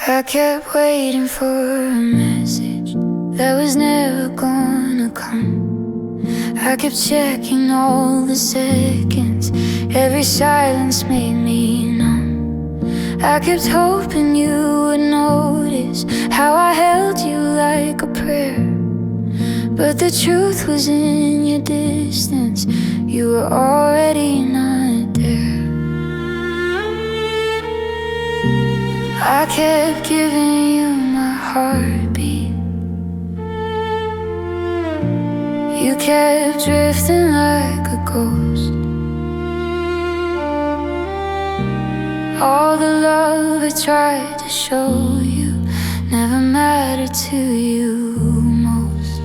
I kept waiting for a message that was never gonna come. I kept checking all the seconds, every silence made me numb. I kept hoping you would notice how I held you like a prayer. But the truth was in your distance, you were already not there. I kept giving you my heartbeat. You kept drifting like a ghost. All the love I tried to show you never mattered to you most.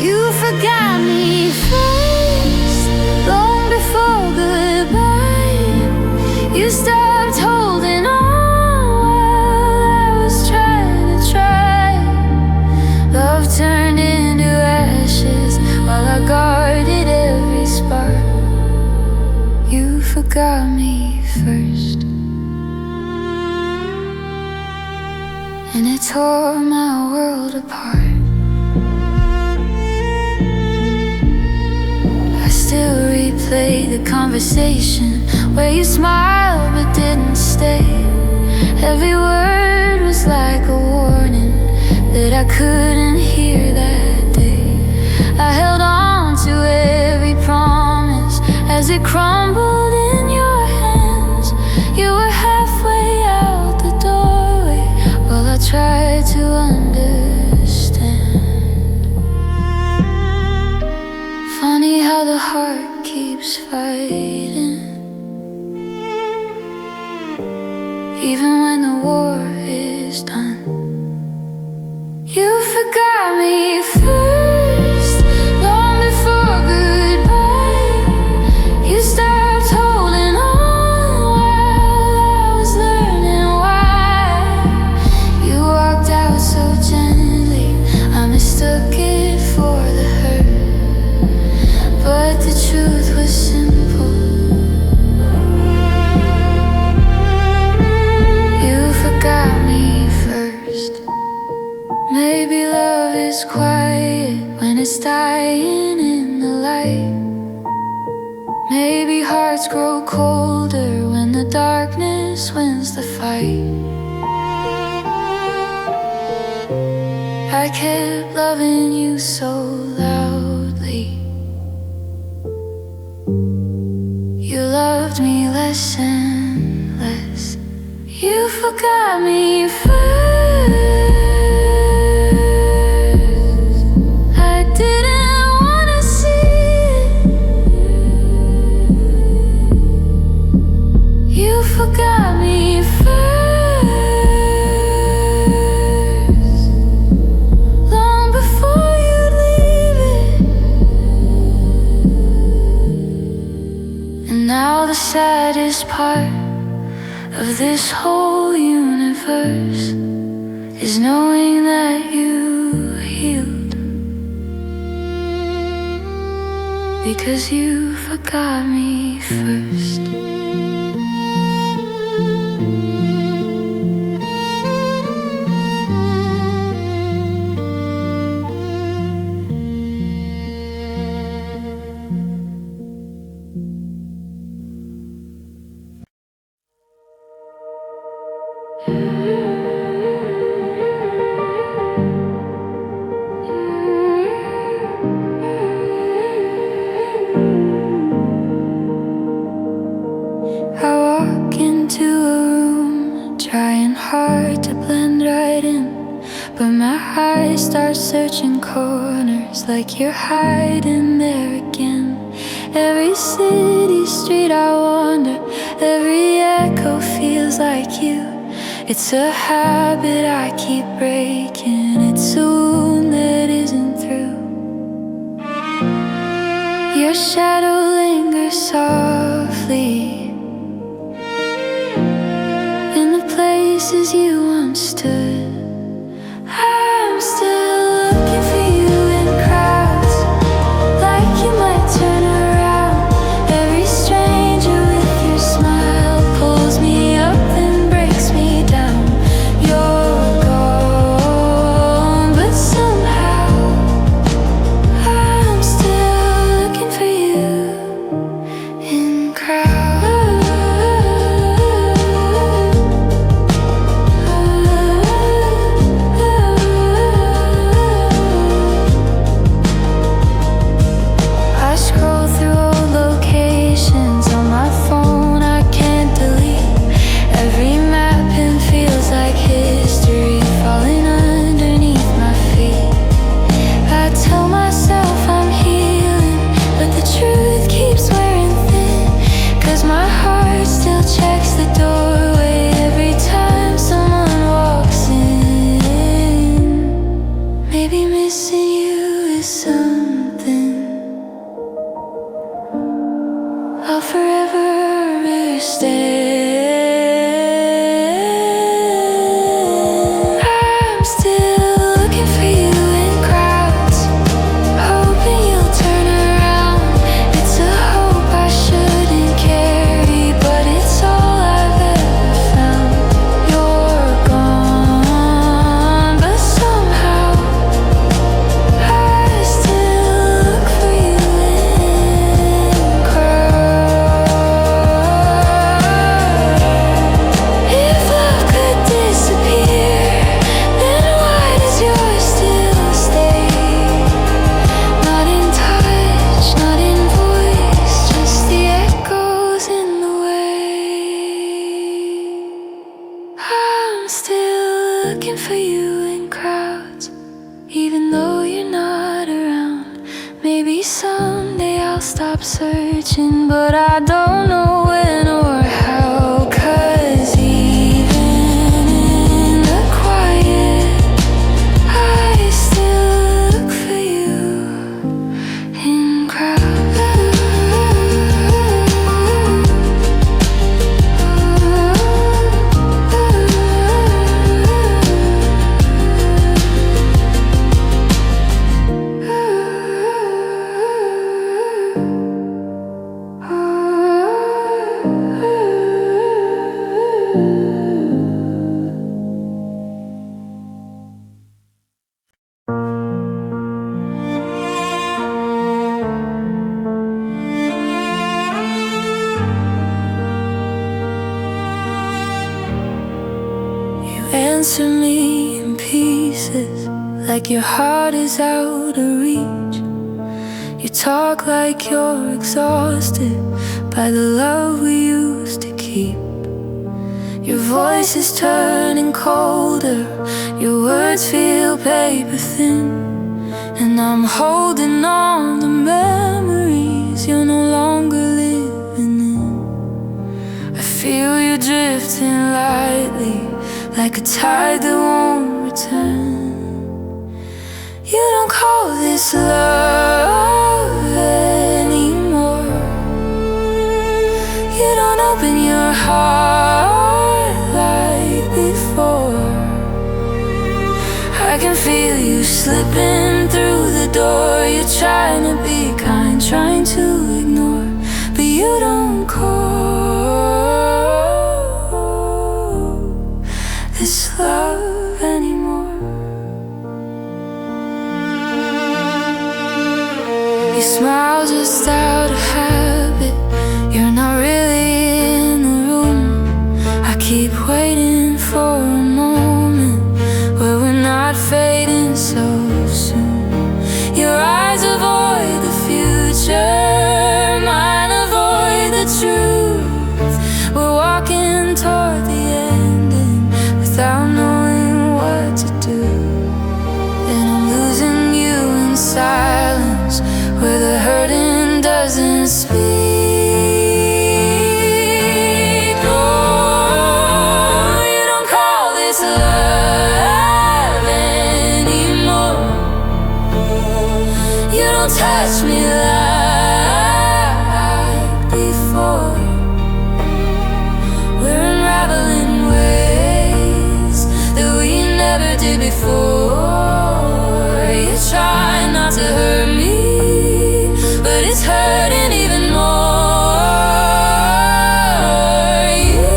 You forgot me first, long before goodbye. You stopped holding on while I was trying to try. Love turned into ashes while I guarded every spark. You forgot me first, and it tore my world apart. I still replay the conversation where you smiled but didn't stay. Every word was like a warning that I couldn't hear that day. I held on to every promise as it crumbled in your hands. You were halfway out the doorway while I tried to understand. Funny how the heart keeps fighting, even when the war is done. You forgot me first, long before goodbye. You stopped holding on while I was learning why. You walked out so gently, I mistook it for the hurt. But the truth was simple. You forgot me first. Maybe love is quiet when it's dying in the light. Maybe hearts grow colder when the darkness wins the fight. I kept loving you so loudly. You loved me less and less. You forgot me first. I didn't wanna see it. You forgot me first, long before you'd leave it. And now the saddest part of this whole universe is knowing that you healed, because you forgot me first. I walk into a room, trying hard to blend right in, but my eyes start searching corners like you're hiding there again. Every city street I wander, every echo feels like you. It's a habit I keep breaking, it's a wound that isn't through. Your shadow lingers softly in the places you once stood. I'm still looking for you in crowds, like you might turn around. Every stranger with your smile pulls me looking for you in crowds, even though you're not around. Maybe someday I'll stop searching, but I don't know when or how. 'Cause even in the quiet, I still look for you in crowds. Answer me in pieces, like your heart is out of reach. You talk like you're exhausted by the love we used to keep. Your voice is turning colder, your words feel paper thin, and I'm holding on to memories you're no longer living in. I feel you drifting lightly, like a tide that won't return. You don't call this love anymore. You don't open your heart like before. I can feel you slipping through the door. You're trying to be kind, trying to ignore, but you don't call this love anymore. You smile just out of habit, you're not really in the room. I keep waiting for a moment where we're not fading so soon. Your eyes avoid the future, mine avoid the truth. We're walking toward the ending without knowing what to do. And I'm losing you in silence, where the hurting doesn't speak. Oh, you don't call this love anymore. You don't touch me like before. We're unraveling ways that we never did before. You try not to hurt me, but it's hurting even more. You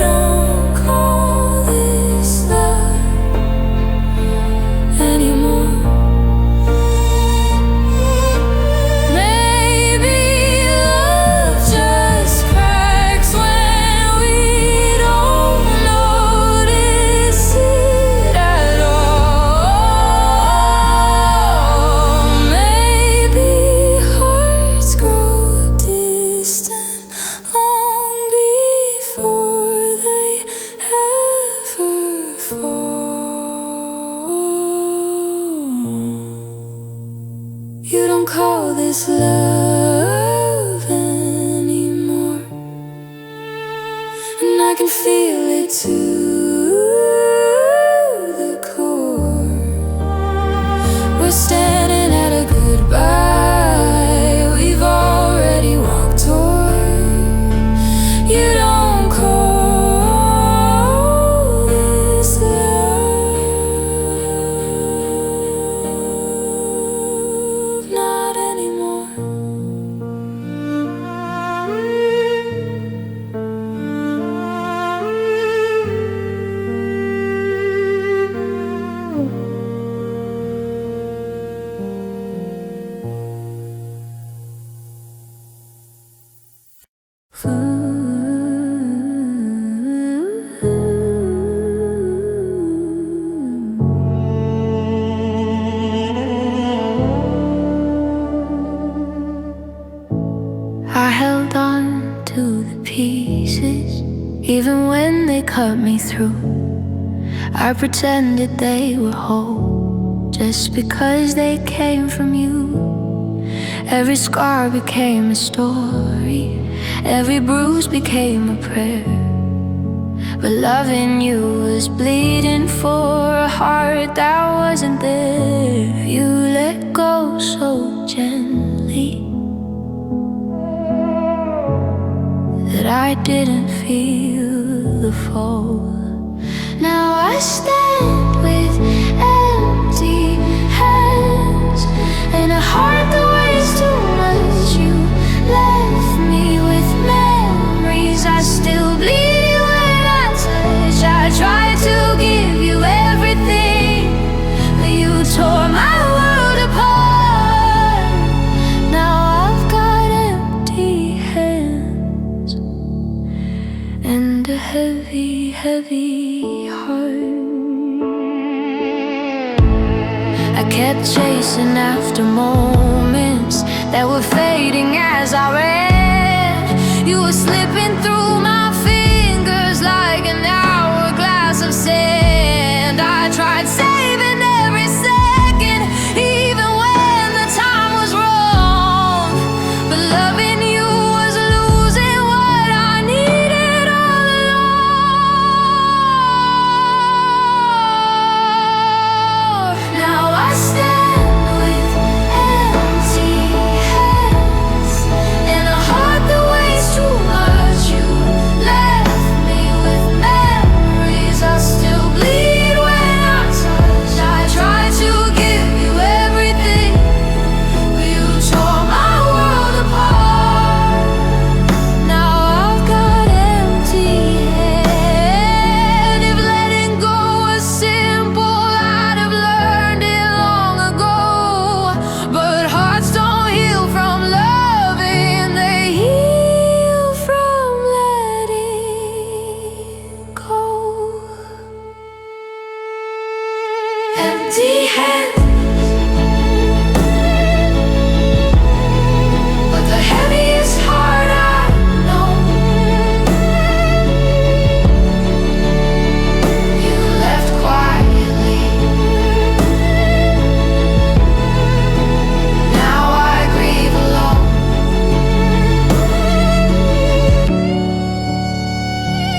don't call this love anymore. Maybe love just cracks when we don't notice it at all. Maybe hearts grow distant long before they ever fall. You don't call this love anymore, and I can feel it to the core. We're standing at a goodbye we've already walked toward. You don't call this love, not anymore. I held on to the pieces, even when they cut me through. I pretended they were whole just because they came from you. Every scar became a story, every bruise became a prayer. But loving you was bleeding for a heart that wasn't there. You let go so gently that I didn't feel the fall. Now I stand with empty hands and a heart that weighs too much. You left me with memories I still bleed when I touch. I tried to give you everything, but you tore my world apart. Now I've got empty hands and a heavy, heavy heart. I kept chasing after moments that were fading as I ran. You were slipping through my fingers like an hourglass of sand. I tried saving every second, even when the time was wrong. But loving you was losing what I needed all along. Now I stand with empty hands and a heart that weighs too much. You left me with memories I still bleed when I touch. I tried to give you everything, but you tore my world apart. Now I've got empty hands. If letting go was simple, I'd have learned it long ago. But hearts don't heal from loving, they heal from letting go. Empty hands, but the heaviest heart I know. You left quietly. Now I grieve alone.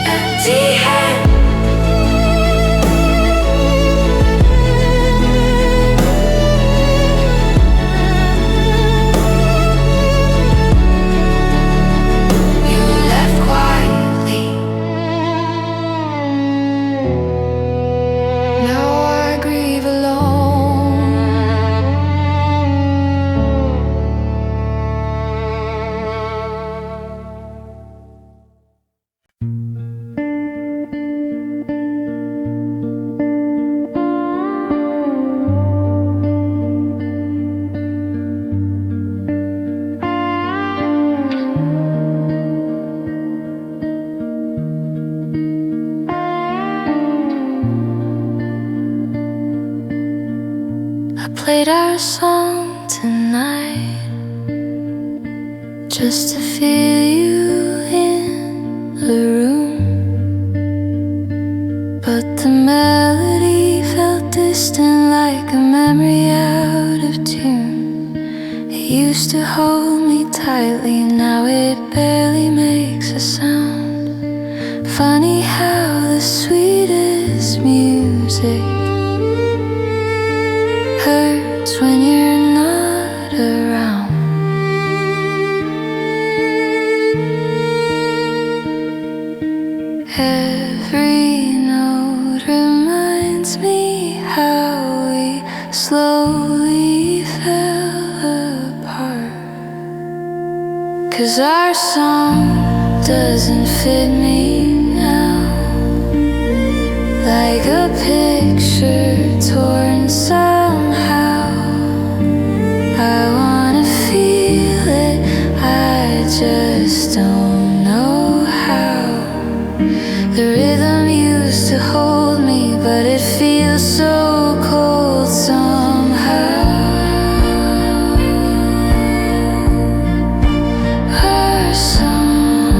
Empty hands. You left quietly. Now I grieve alone. I played our song tonight just to feel you in the room. But the melody felt distant, like a memory out of tune. It used to hold me tightly, now it barely makes a sound. Funny how the sweetest music hurts when you're not around. Every note reminds me how we slowly fell apart. 'Cause our song doesn't fit me now, like a picture torn somehow. I wanna feel it, I just don't know how. The rhythm used to hold me, but it feels so cold somehow. Our song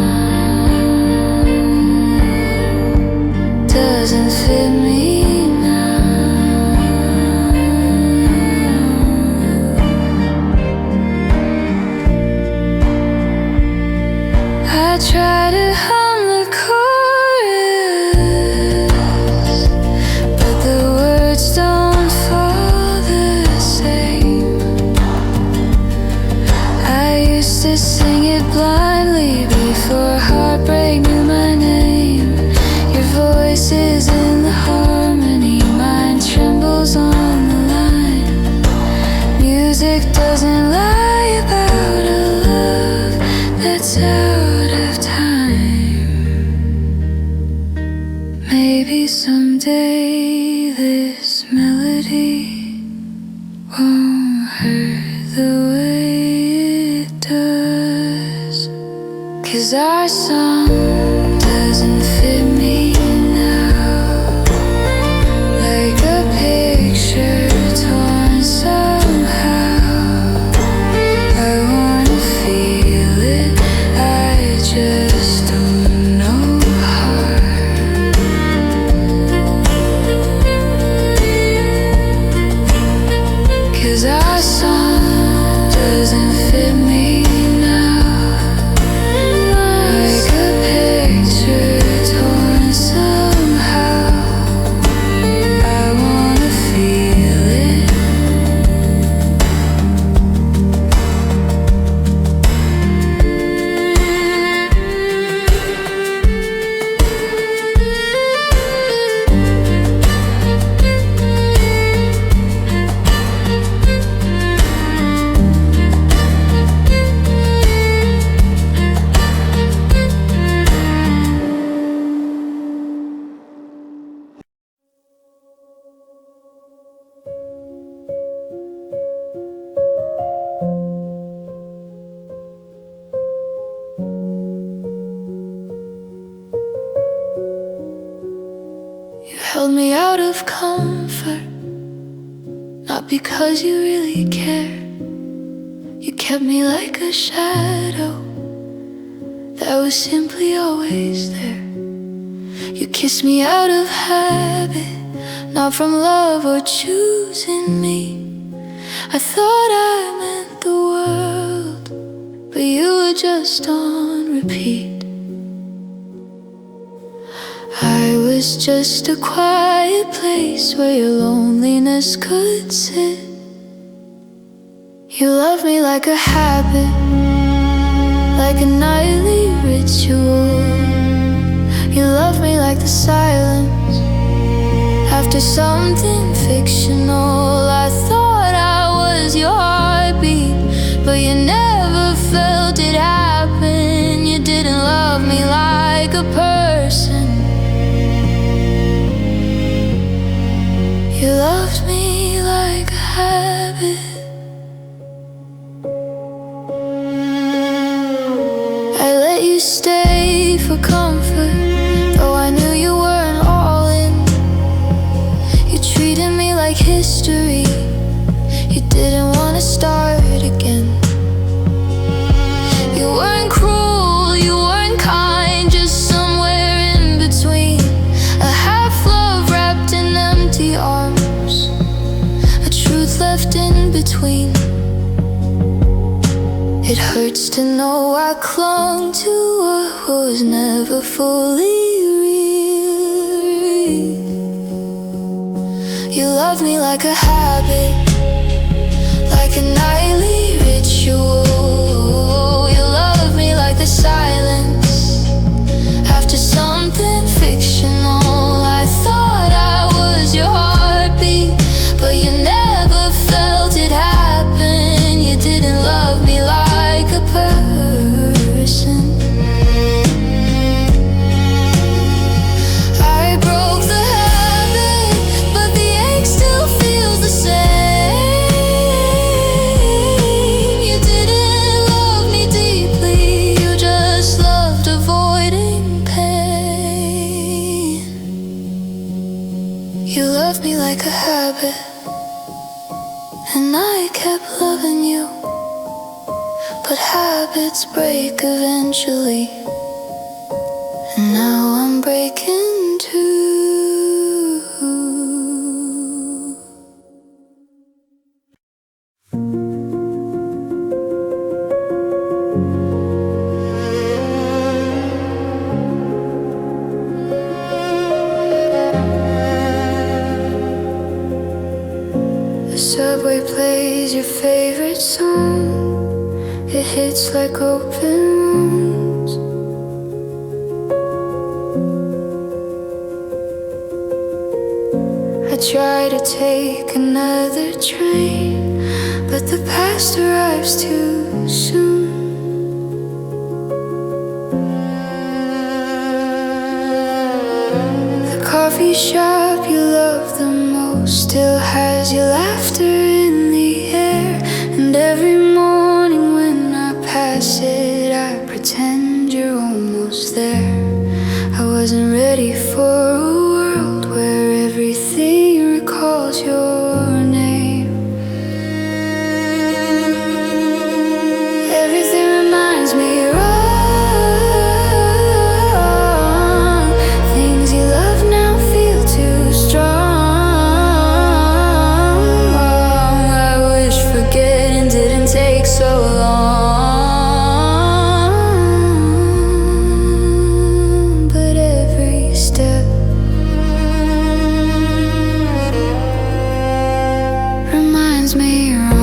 doesn't fit me someday this melody won't hurt the way it does. 'Cause our song doesn't fit me now, like a picture torn somehow. I wanna feel it, I just don't know how. 'Cause our song doesn't fit me now, like a picture torn somehow. I wanna feel it. You held me out of comfort, not because you really cared. You kept me like a shadow that was simply always there. You kissed me out of habit, not from love or choosing me. I thought I meant the world, but you were just on repeat. I was just a quiet place where your loneliness could sit. You loved me like a habit, like a nightly ritual. You loved me like the silence after something fictional. I thought I was your heartbeat, but you never felt it happen. You didn't love me like a person. You loved me like a habit. I let you stay for comfort, though I knew you weren't all in. You treated me like history, you didn't want to start again. You weren't cruel, you weren't kind, just somewhere in between. A half love wrapped in empty arms, a truth left in between. It hurts to know I clung to what was never fully real. You loved me like a habit, like a nightly ritual. You loved me like the silence after something fictional. I thought I was your heartbeat, but you never felt it happen. You didn't love me like a person. I broke the habit, but the ache still feels the same. You didn't love me deeply, you just loved avoiding pain. You loved me like a habit, and I kept loving you. But habits break eventually, and now I'm breaking too. The subway plays your favorite song. It hits like open wounds. I try to take another train, but the past arrives too soon. The car coffee shop you love the most still has your laughter in the air. And every morning when I pass it, I pretend you're almost there. I wasn't ready for a world where everything recalls your name. Everything reminds me you're wrong. Things you love now feel too strong. I wish forgetting didn't take so long. But every step reminds me you're wrong.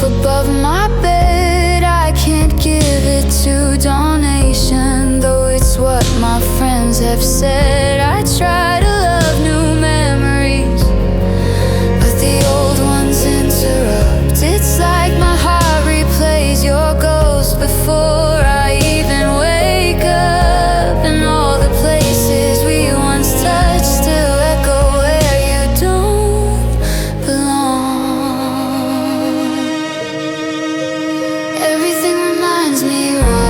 Above my bed, I can't give it to donation, though it's what my friends have said. I try to love new memories, but the old ones interrupt. It's like my heart replays your ghost before I even wake up, and all the places we once touched still echo where you don't belong. Everything reminds me wrong.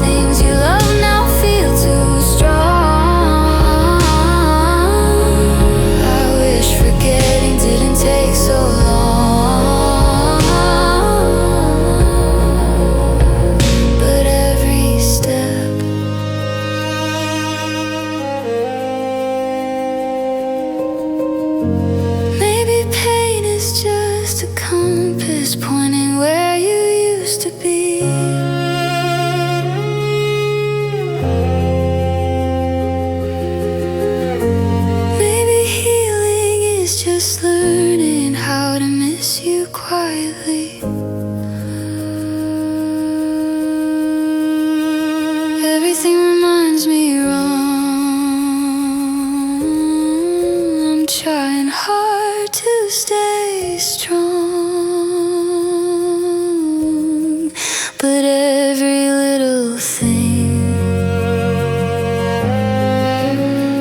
Things you love now feel too strong. I wish forgetting didn't take so long. But every step maybe pain is just a compass pointing where you used to be. Maybe healing is just learning how to miss you quietly. Everything reminds me wrong. I'm trying hard to stay strong, but every little thing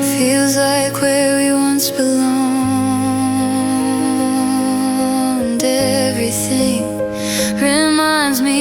feels like where we once belonged. Everything reminds me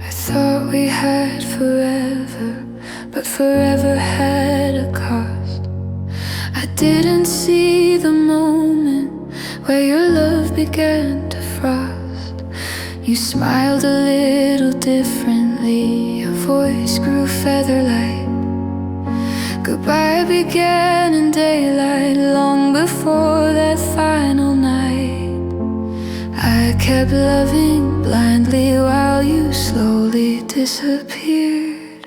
I thought we had forever, but forever had a cost. I didn't see the moment where your love began to frost. You smiled a little differently, your voice grew feather-light. Goodbye began in daylight, long before that final night. I kept loving blindly while you slowly disappeared.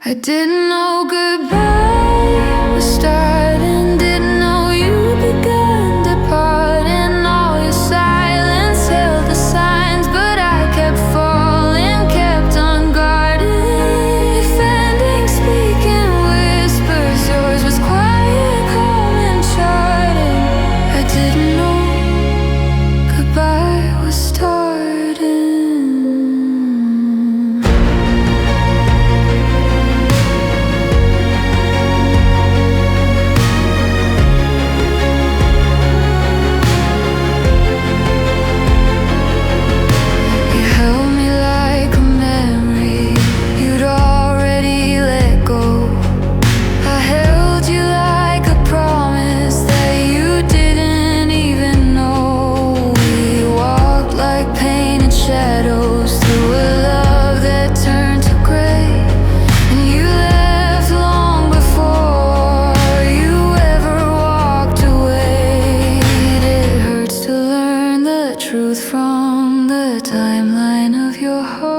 I didn't know goodbye was starting, didn't know you begun departing. All your silence held the signs, but I kept falling, kept unguarded. Defending, speaking whispers, yours was quiet, calm and charted. I didn't know goodbye was starting. shadows through a love that turned to gray. And you left long before you ever walked away. It hurts to learn the truth from the timeline of your heart.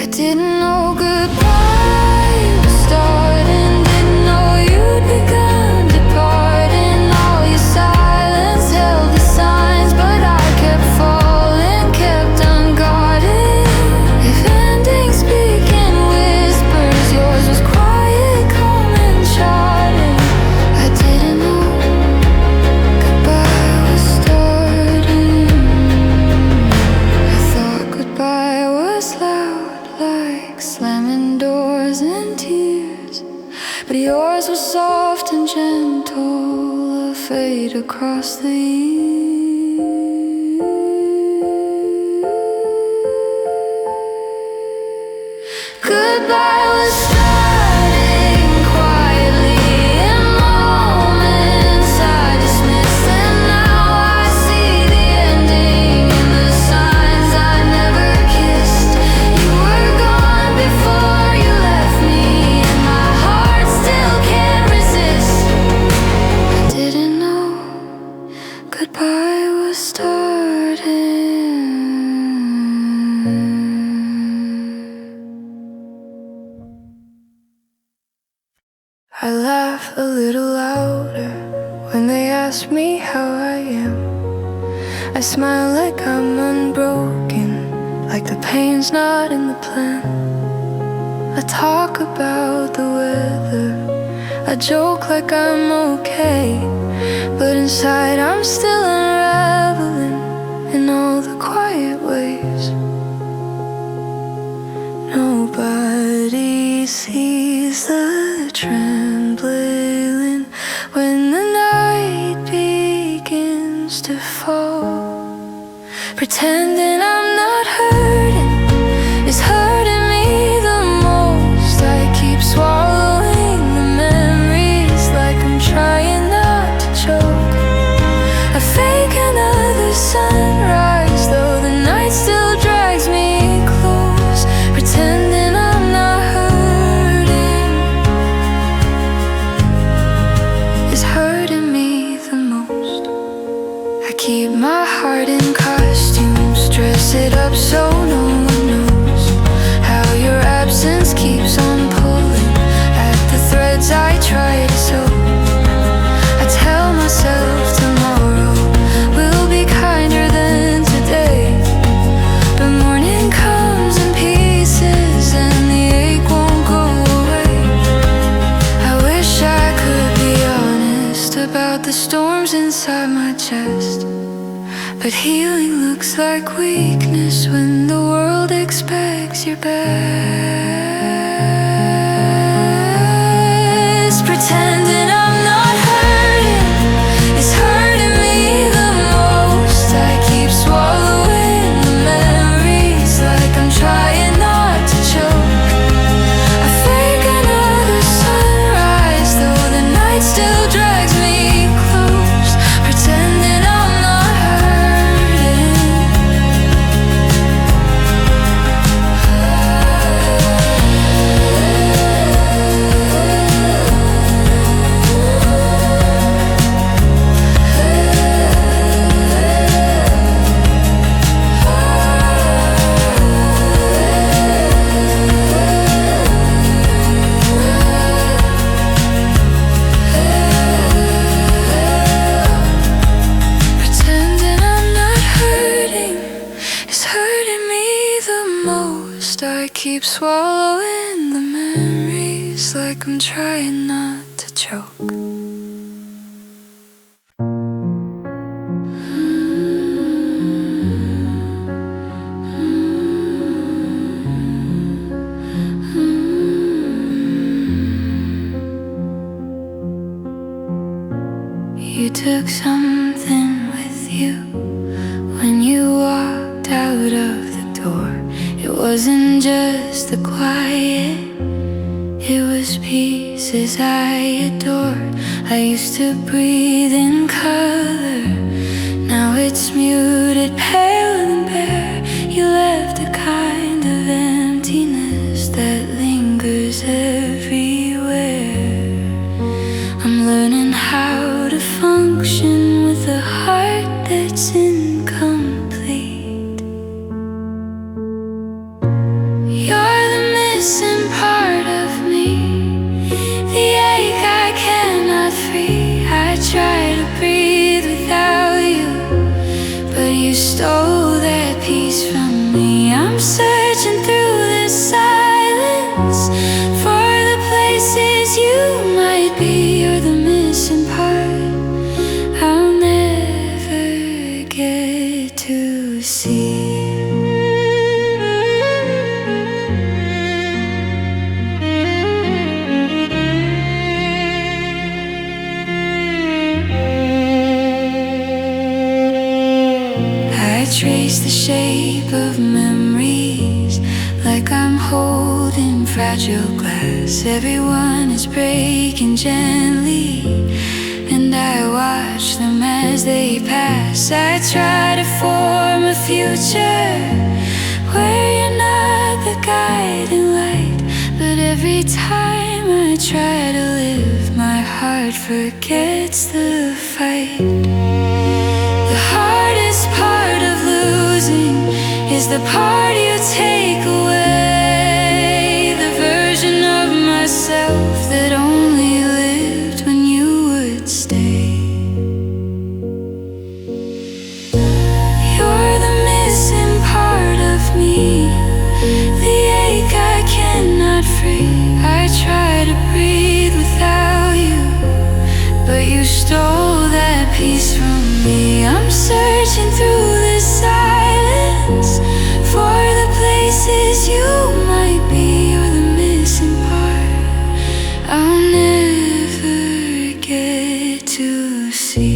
I didn't know goodbye was starting, didn't know you'd begun departing. All your silence held the signs, but I kept falling, kept unguarded. If endings speak in whispers, yours was quiet, calm and charted. I didn't know goodbye was starting. I thought goodbye was loud, like slamming doors and tears, but yours was soft and gentle, a fade across the years. Goodbye was starting quietly in moments I dismissed, and now I see the ending in the signs I never kissed. You were gone before you left me, and my heart still can't resist. I didn't know goodbye was starting. I laugh a little louder when they ask me how I am. I smile like I'm unbroken, like the pain's not in the plan. I talk about the weather, I joke like I'm okay, but inside I'm still unraveling in all the quiet ways. Nobody sees the trembling when the night begins to fall. Pretending I'm not hurting is hurting me the most. I keep swallowing the memories like I'm trying not to choke. I fake another sunrise, though the night still drags me close. Pretending I'm not hurting is hurting me the most. I keep my heart in costumes, dress it up so no one knows how your absence keeps on pulling at the threads I try to sew. I tell myself tomorrow will be kinder than today, but morning comes in pieces and the ache won't go away. I wish I could be honest about the storms inside my chest, but healing looks like weakness when the world expects your best. Pretending I'm not hurting is hurting me the most. I keep swallowing the memories like I'm trying not to choke. I fake another sunrise, though the night still drags me close. Pretending I'm not hurting. Pretending I'm not hurting is hurting me the most. I keep swallowing the memories like I'm trying not to choke. You took something with you when you walked out of the door. It wasn't just the quiet, it was pieces I adored. I used to breathe in color, now it's muted, pale and bare. You left a kind of emptiness that lingers everywhere. I'm learning how to function with a heart that's incomplete. You're the missing part of me, the ache I cannot free. I try to breathe without you, but you stole that piece from me. I'm searching through the silence for the places you might be. You're the missing part I'll never get to see. I trace the shape of memories like I'm holding fragile glass. Everyone is breaking gently, and I watch them as they pass. I try to form a future where you're not the guiding light, but every time I try to live, my heart forgets the fight. The hardest part of losing is the part you take away, the version of myself that only lived when you would stay. You're the missing part of me, the ache I cannot free. I try to breathe without you, but you stole that piece from me. I'm searching through the silence for the places you might be. You're the missing part I'll never get to see.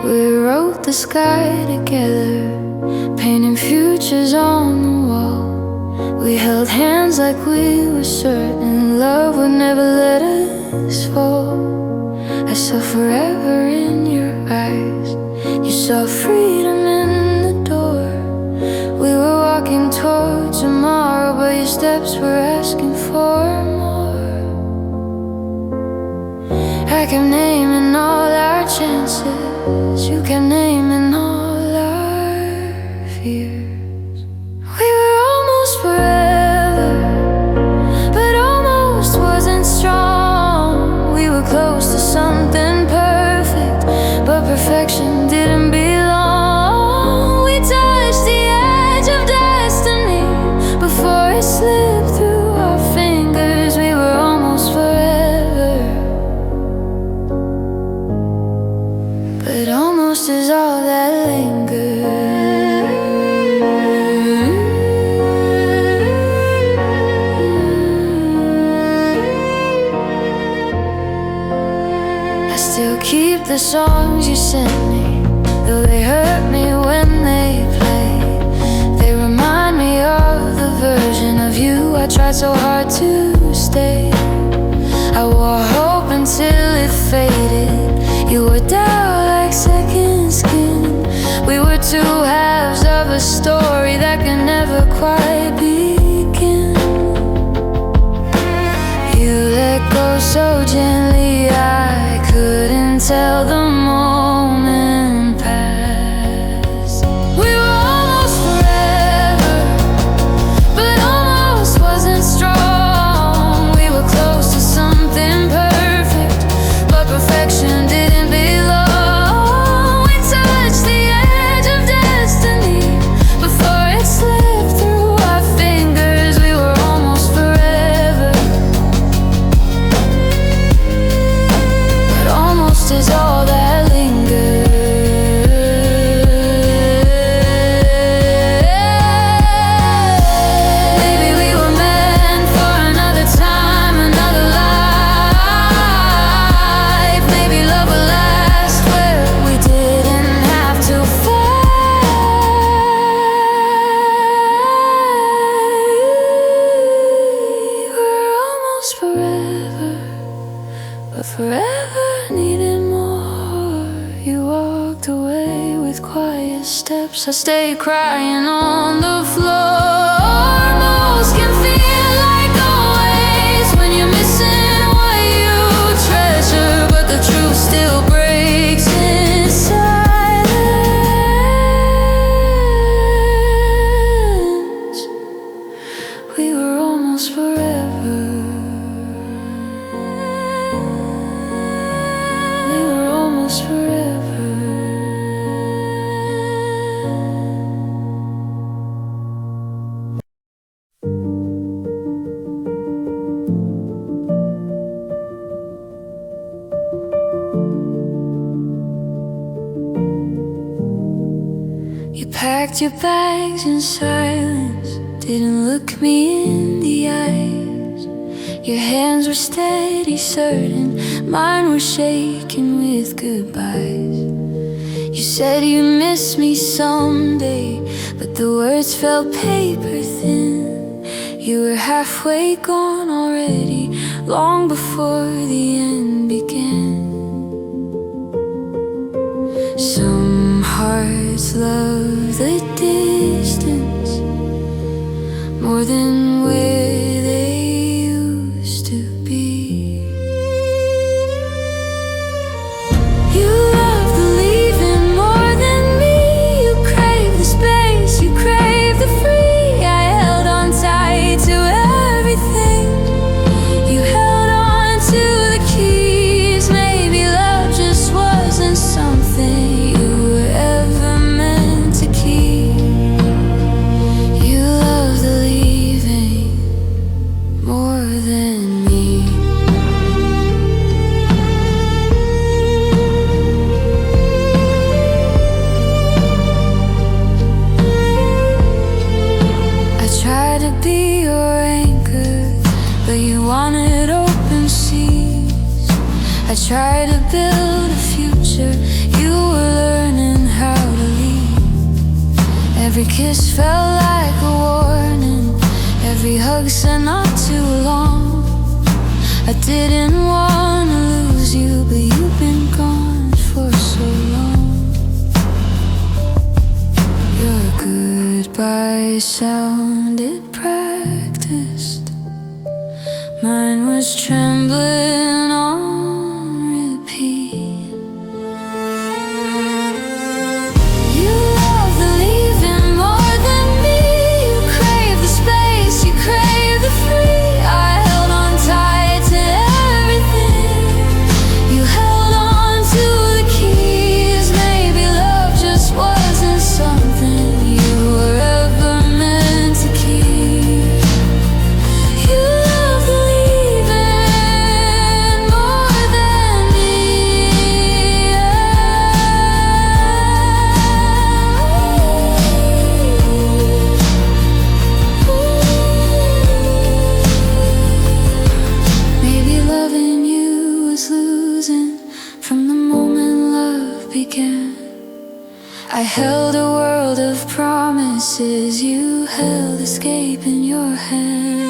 We wrote the sky together, painting futures on the wall. We held hands like we were certain love would never let us fall. I saw forever in your eyes, you saw freedom in the door. We were walking toward tomorrow, but your steps were asking for more. I kept naming all our chances, you kept naming all our fears. We were almost forever, but almost wasn't strong. We were close to something perfect, but perfection didn't belong. We touched the edge of destiny before it slipped through our fingers. We were almost forever, but almost is all that lingers. I still keep the songs you sent me, though they hurt me when they play. They remind me of the version of you I tried so hard to stay. I wore hope until it faded. You were down like second skin. We were two halves of a story that can never quite begin. You let go so gently, I couldn't tell the moment pass. We were almost forever, but almost wasn't strong. We were close to something perfect, but perfection didn't belong. We touched the edge of destiny I stay crying on the floor. Most can feel like always when you're missing what you treasure, but the truth still breaks in silence. We were almost forever. We were almost forever. You packed your bags in silence, didn't look me in the eyes. Your hands were steady, certain, mine were shaking with goodbyes. You said you'd miss me someday, but the words fell paper thin. You were halfway gone already, long before the end began. Some hearts love the distance more than where they used to be. You love the leaving more than me. You crave the space, you crave the free. I held on tight to everything. You held on to the keys. Maybe love just wasn't something you were ever meant to keep. You love the leaving more than me. I tried to be your anchor, but you wanted open seas. I tried to build a future, you were learning how to leave. Every kiss felt like a warning, every hug said not too long. I didn't want to lose you, but you've been gone for so long. Your goodbye sounded practiced, mine was trembling on repeat. You love the leaving more than me. You crave the space, you crave the free. I held on tight to everything. You held on to the keys. Maybe love just wasn't something you were ever meant to keep. You love the leaving more than me. Maybe loving you was losing from the moment love began. I held a world of promises, you held escape in your hand.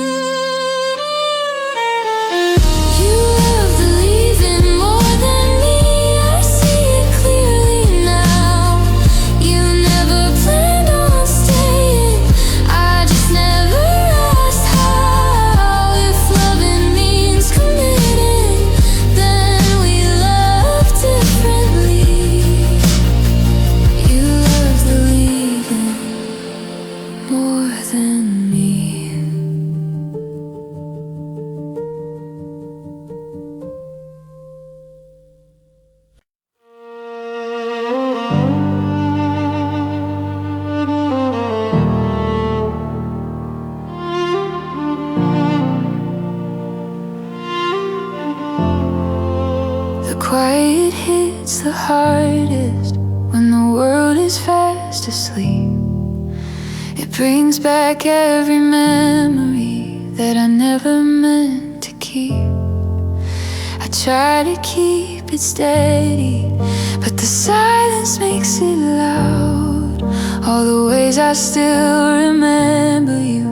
You love the leaving more than me. I see it clearly now. You never planned on staying, I just never asked how. If loving means committing, then we love differently. You love the leaving more than me. The quiet hits the hardest when the world is fast asleep. It brings back every memory that I never meant to keep. I try to keep it steady, but the silence makes it loud. All the ways I still remember you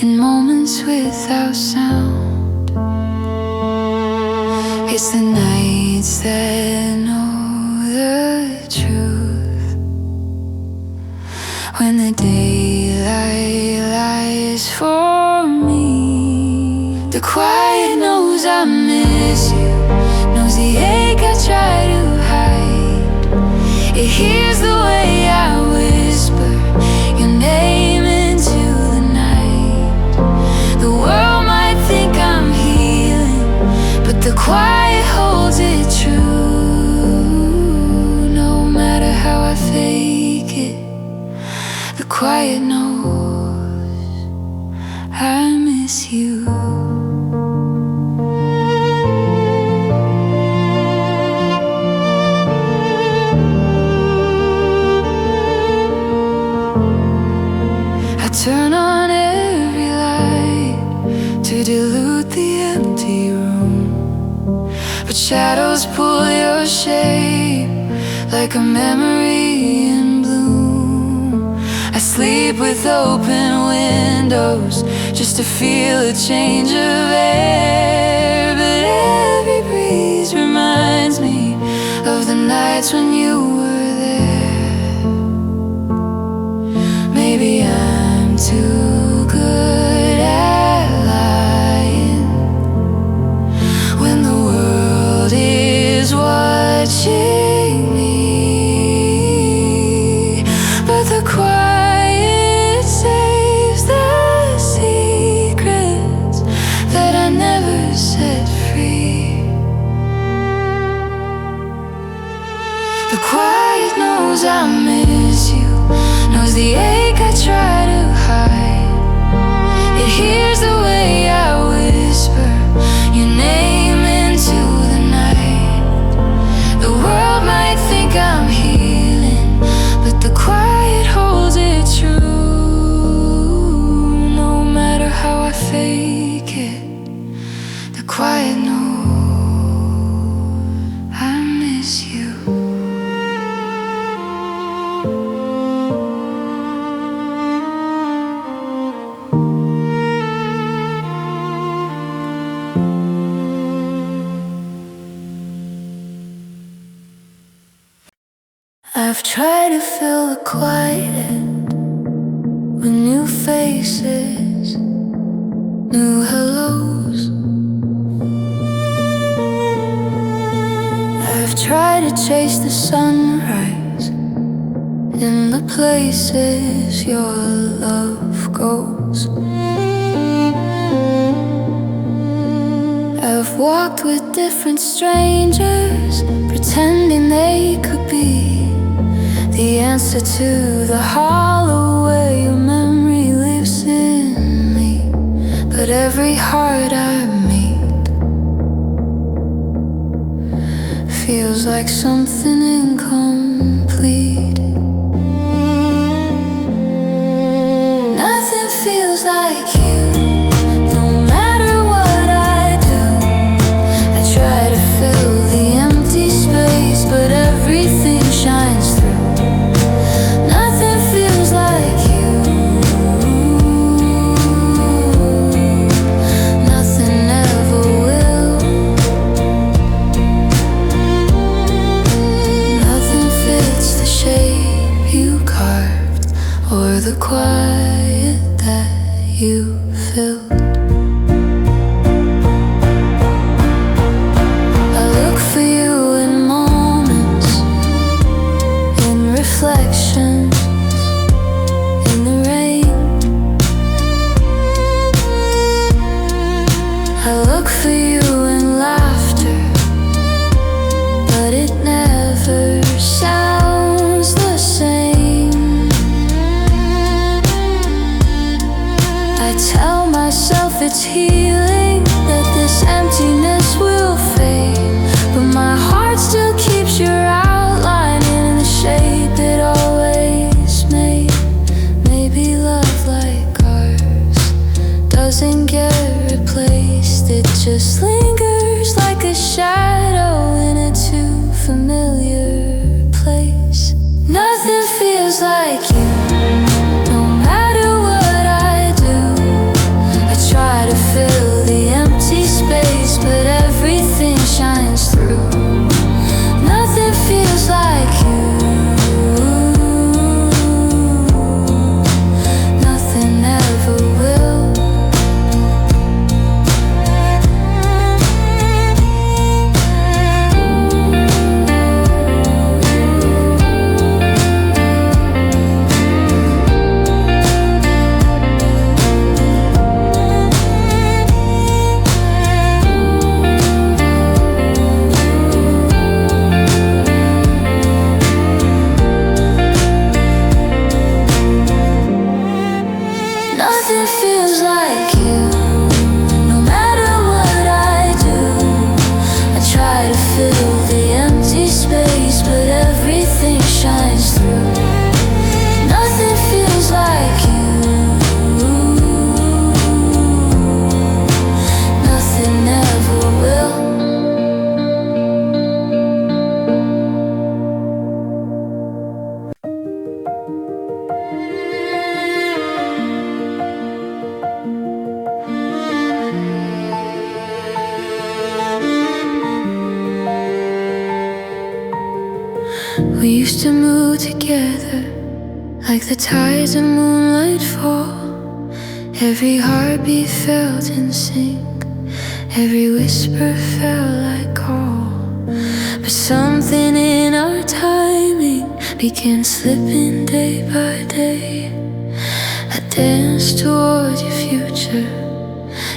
in moments without sound. It's the nights that know the truth daylight lies for me. The quiet knows I miss you, knows the ache I try to hide. It hears the way I whisper your name into the night. The world might think I'm healing, but the quiet holds it true. No matter how I fake it, the quiet knows I miss you. I turn on every light to dilute the empty room, but shadows pull your shape like a memory in bloom. I sleep with open windows just to feel a change of air, but every breeze reminds me of the nights when you were there. Maybe I'm too good at lying when the world is watching me, but the quiet saves the secrets that I never set free. The quiet knows I miss you, knows the ache I try to hide. It hears the way I whisper your name into the night. The world might think I'm healing, but the quiet holds it true. No matter how I fake it, the quiet knows I miss you. I've tried to fill the quiet with new faces, new hellos. I've tried to chase the sunrise in the places your love goes. I've walked with different strangers, pretending they could be the answer to the hollow where your memory lives in me. But every heart I meet feels like something incomplete. Nothing feels like you. No matter what I do, I try to fill the empty space, but everything shines through. Or the quiet that you filled. I look for you in moments, in reflections, in the rain. I look for you in laughter, but it never sounds the same. I tell myself it's healing, that this emptiness will fade, but my heart still keeps your outline in the shape it always made. Maybe love like ours doesn't get replaced, it just lingers like a shadow in a too familiar place. Nothing feels like you. Try to fill the empty space, but everything shines through. Nothing feels like you. Nothing feels like you. No matter what I do, I try to fill the empty space, but everything shines through. Nothing feels like you. Nothing ever will. We used to move together like the tides of moonlight fall. Every heartbeat felt in sync, every whisper felt like call. But something in our timing began slipping day by day. I danced toward your future,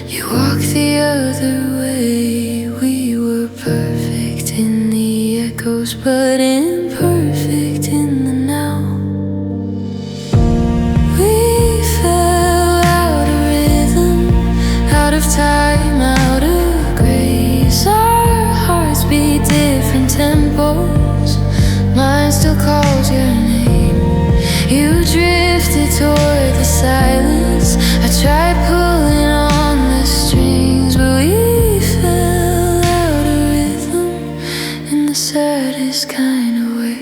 you walked the other way. We were perfect in the echoes, but imperfect in the now. We fell out of rhythm, out of time, out of grace. Our hearts beat different tempos, mine still calls your name. You drifted toward the silence, I tried pulling on the strings, but we fell out of rhythm in the saddest kind of way.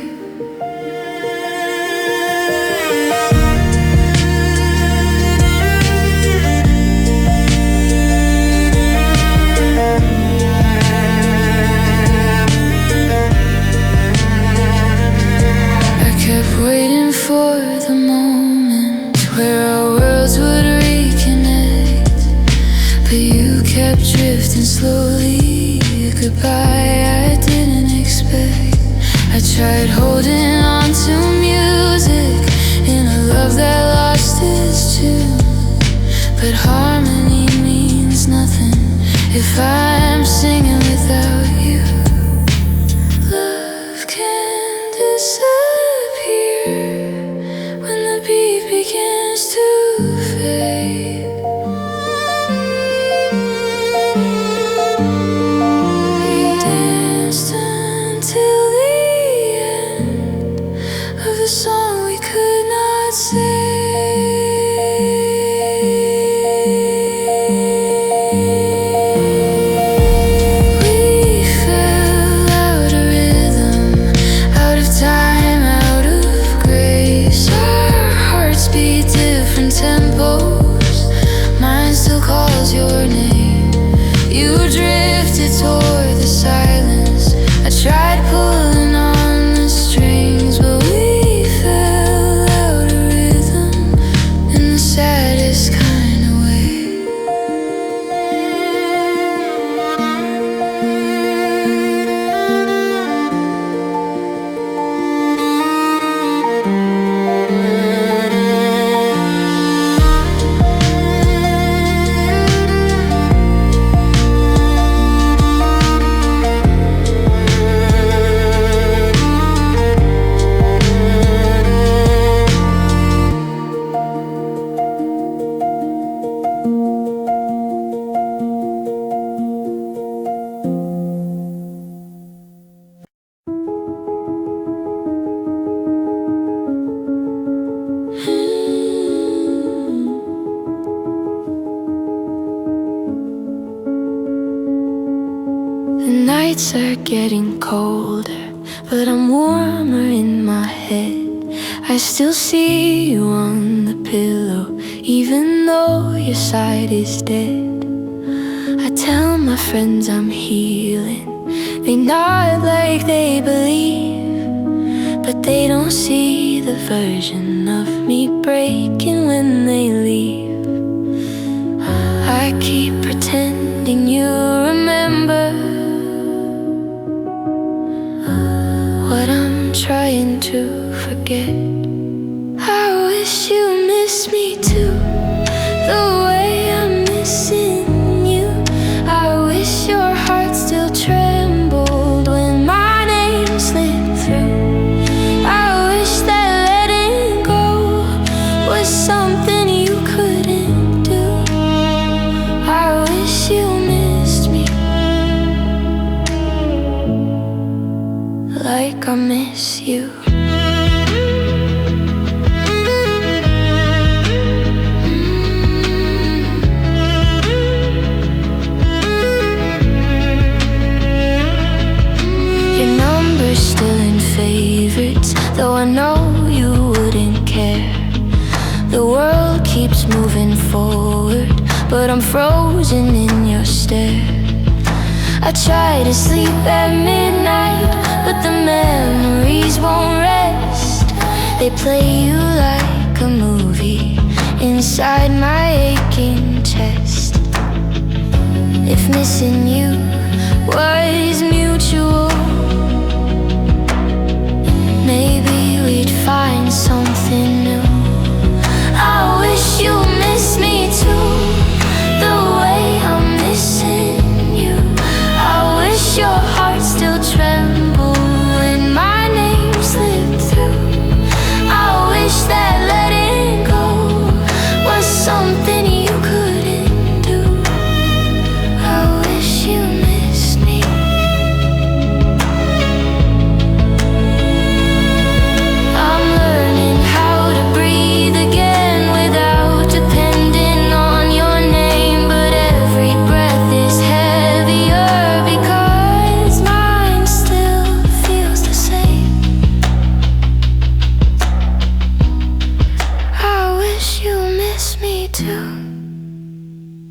I kept waiting for the moment where our worlds would reconnect, but you kept drifting slowly. Goodbye I didn't expect. I tried holding on to music in a love that lost its tune, but harmony means nothing if I'm singing without you. Love can disappear when the beat begins to fade. We danced until the end of the song we could not sing. We fell out of rhythm, out of time, out of grace. Our hearts beat different tempos, mine still calls your name. You drifted toward the silence, I tried pulling on the strings, but we fell out of rhythm in the saddest kind of way. The nights are getting colder, but I'm warmer in my head. I still see you on the pillow, even though your side is dead. I tell my friends I'm healing, they nod like they believe, but they don't see the version of me breaking when they leave. I keep pretending you remember what I'm trying to forget. I wish you miss me too, the way I'm missing you. I wish your heart still trembled when my name slipped through. I wish that letting go was something you couldn't like I miss you. Your number's still in favorites, though I know you wouldn't care. The world keeps moving forward, but I'm frozen in your stare. I try to sleep at midnight, but the memories won't rest. They play you like a movie inside my aching chest. If missing you was mutual, maybe we'd find something new. I wish you missed me too, the way I'm missing you. I wish your heart still trembled when my name slipped through. I wish that letting go was something you couldn't do. I wish you missed me. I'm learning how to breathe again without depending on your name, but every breath is heavier because mine still feels the same. I wish you missed me too,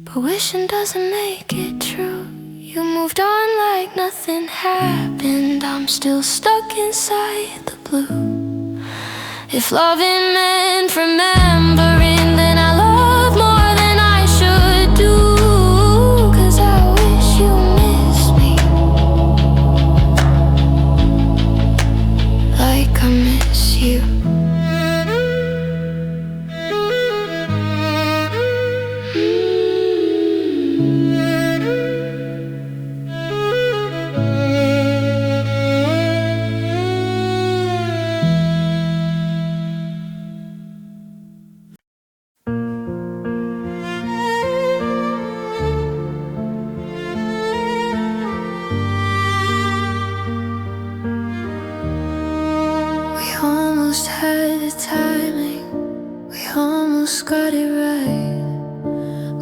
but wishing doesn't make it true. You moved on like nothing happened. I'm still stuck inside the blue. If loving meant remembering, then I love more than I should do. 'Cause I wish you missed me like I miss you. We almost had the timing, we almost got it right.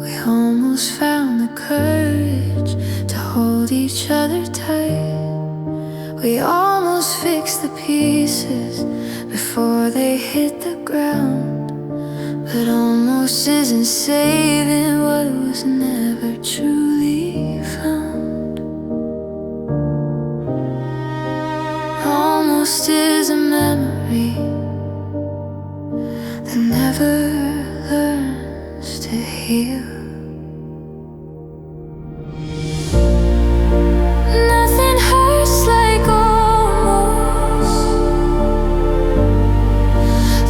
We almost found the courage to hold each other tight. We almost fixed the pieces before they hit the ground. But almost isn't saving what was never truly found. Almost is a memory that never learns to heal. Nothing hurts like almost,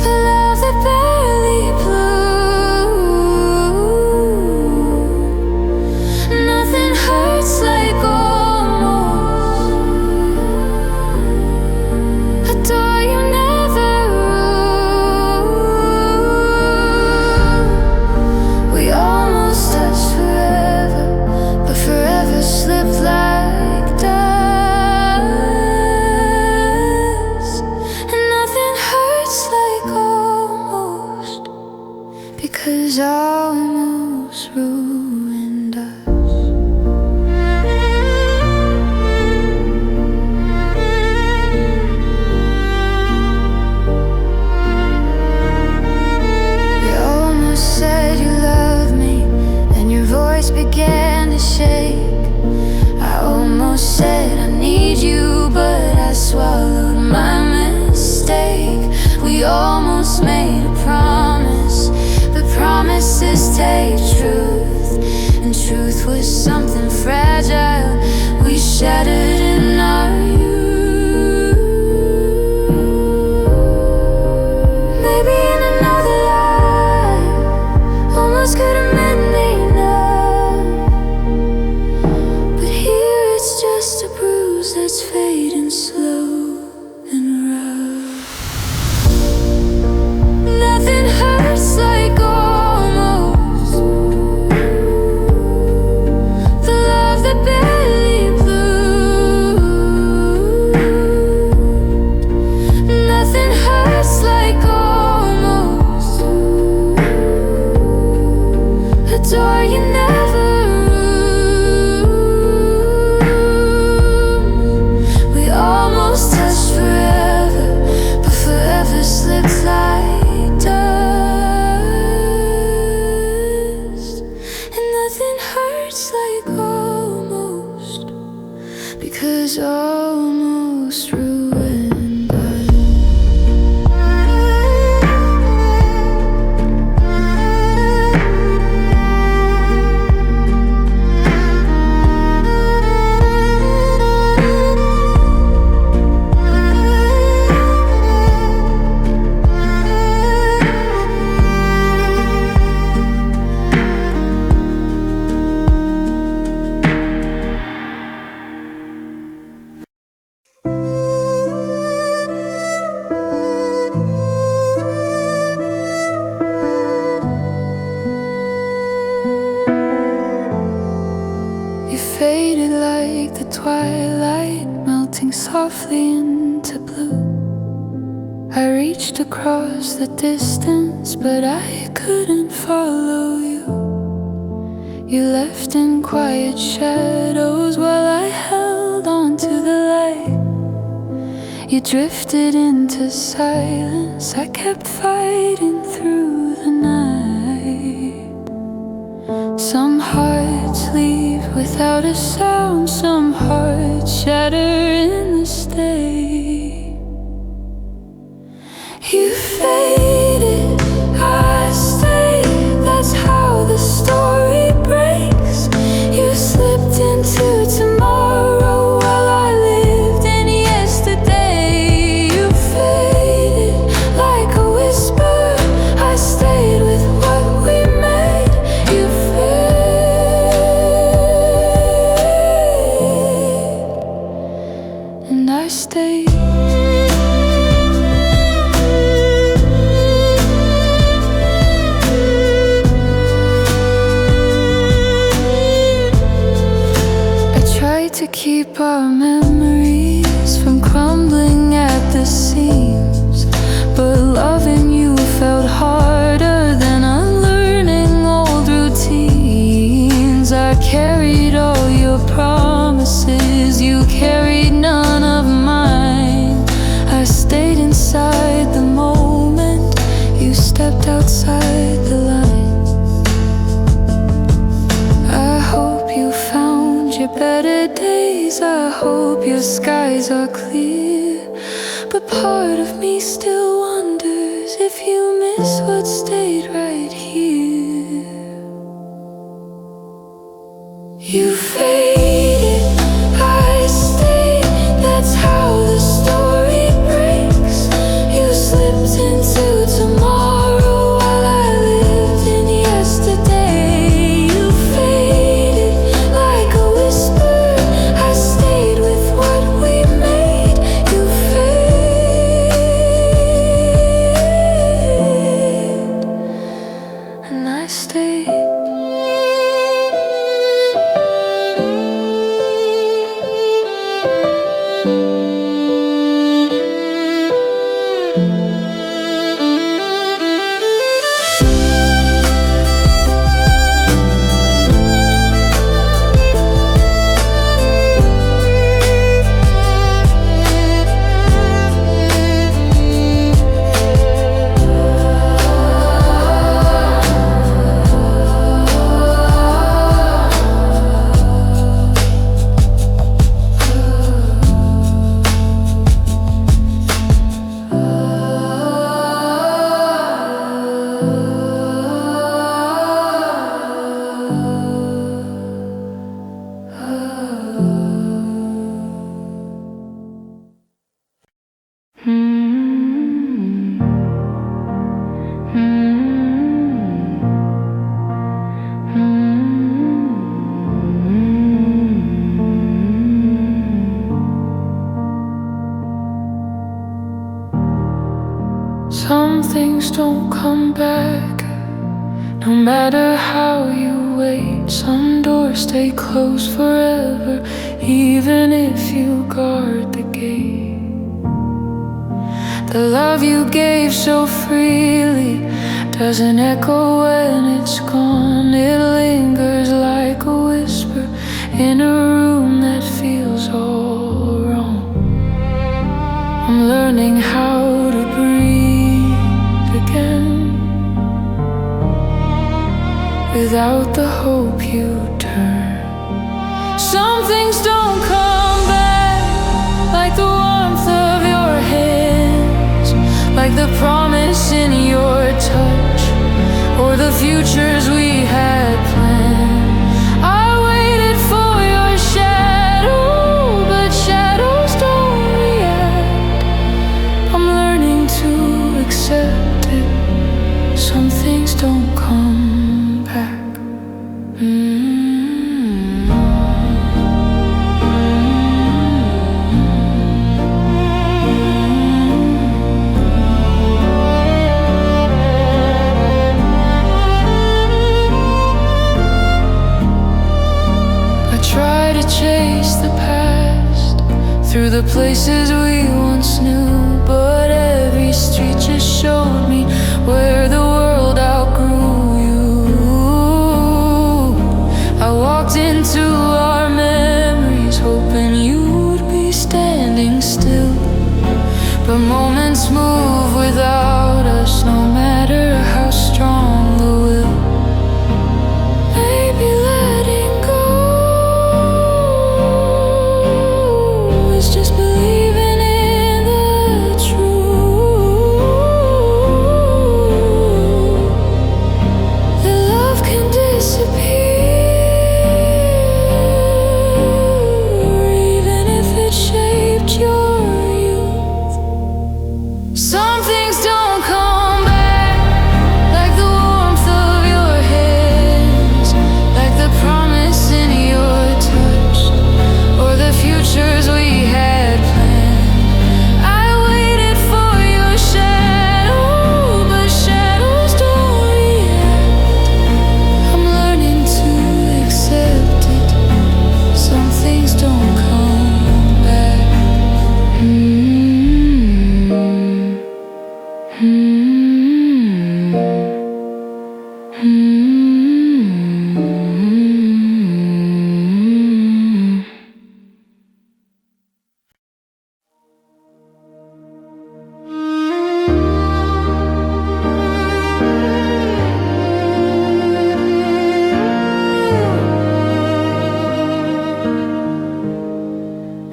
the love that barely bloomed. Nothing hurts like almost, a door you never ruled. We almost touched forever, but forever slipped like dust. And nothing hurts like almost, because almost ruined us. You almost said you loved me, and your voice began to shake. I almost said I need you, but I swallowed my mistake. We almost made a promise, but promises take truth, and truth was something fragile we shattered in our youth. Maybe in another life, almost could have meant me now, but here it's just a bruise that's fading slow and rough. Nothing hurts like almost, the twilight melting softly into blue. I reached across the distance, but I couldn't follow you. You left in quiet shadows while I held on to the light. You drifted into silence, I kept fighting through the night. Some hearts leave without a sound, some hearts shatter in the state. You faded, I stayed, that's how the story breaks. You slipped into tomorrow while I lived in yesterday. You faded like a whisper, I stayed with what we made. You faded, and I stayed. To keep our memories from crumbling at the seams, but loving you felt harder than unlearning old routines. I carried all your promises, you carried none of mine. I stayed inside the moment, you stepped outside the line. I hope you found your better days, I hope your skies are clear, but part of me still wonders if you miss what stayed right here. You faded, I stayed, that's how the story breaks. You slipped into tomorrow while I lived in yesterday. You faded like a whisper, I stayed with what we made. You faded, and I stayed. Some things don't come back, no matter how you wait. Some doors stay closed forever, even if you guard the gate. The love you gave so freely doesn't echo when it's gone. It lingers like a whisper in a room that feels all wrong. I'm learning how to breathe again without the hope you turn. Some things don't come back, like the warmth of your hands, like the promise in your touch, or the futures we had planned. I waited for your shadow, but shadows don't react. I'm learning to accept it. Some things don't come back. the places we once knew. But every street just showed me where the world outgrew you. I walked into our memories hoping you'd be standing still, but moments move without us, no matter how strong the will. Maybe letting go is just believing in the truth, that love can disappear, even if it shaped your youth. Some things don't come back, like the warmth of your hands, like the promise in your touch, or the futures we had planned. I waited for your shadow, but shadows don't react. I'm learning to accept it. Some things don't come back.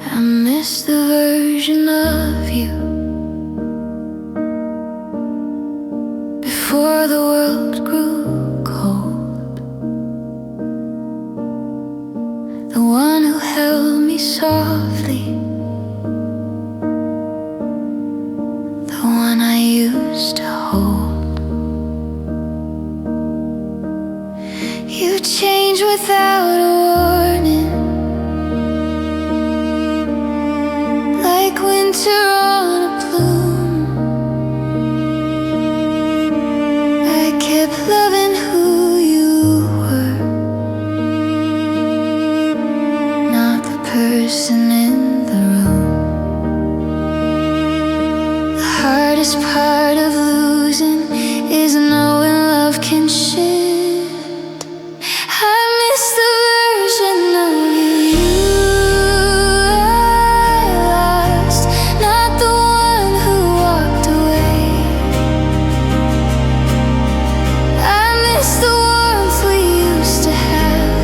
I miss the version of you before the world grew cold, the one who held me softly, the one I used to hold. You changed without a warning, like winter on a plume. I kept loving who you were, not the person in the room. The hardest part of losing is knowing love can shift. I miss the version of you I lost, not the one who walked away. I miss the warmth we used to have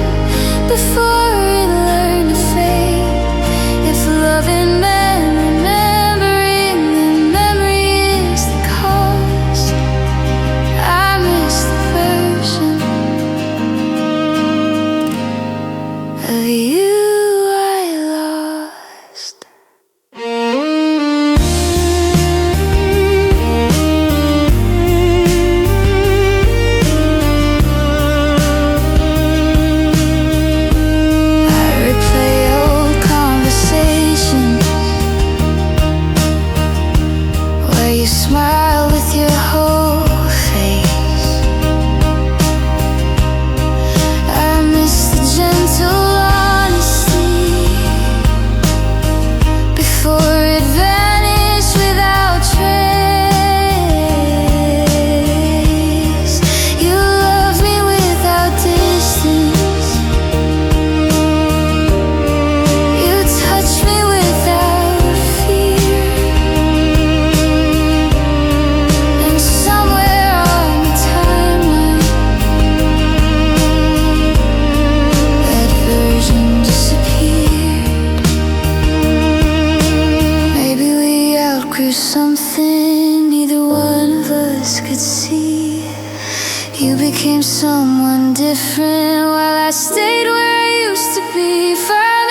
before it learned to fade. If loving meant remembering, then memory is the cost. I miss the version of you I lost. I replay old conversations where you smile with your whole face. I miss the gentle honesty before it vanished without trace. You loved me without distance, you touched me without fear, and somewhere on the timeline that version disappeared. Maybe we outgrew something neither one of us could see. You became someone different while I stayed where I used to be. Far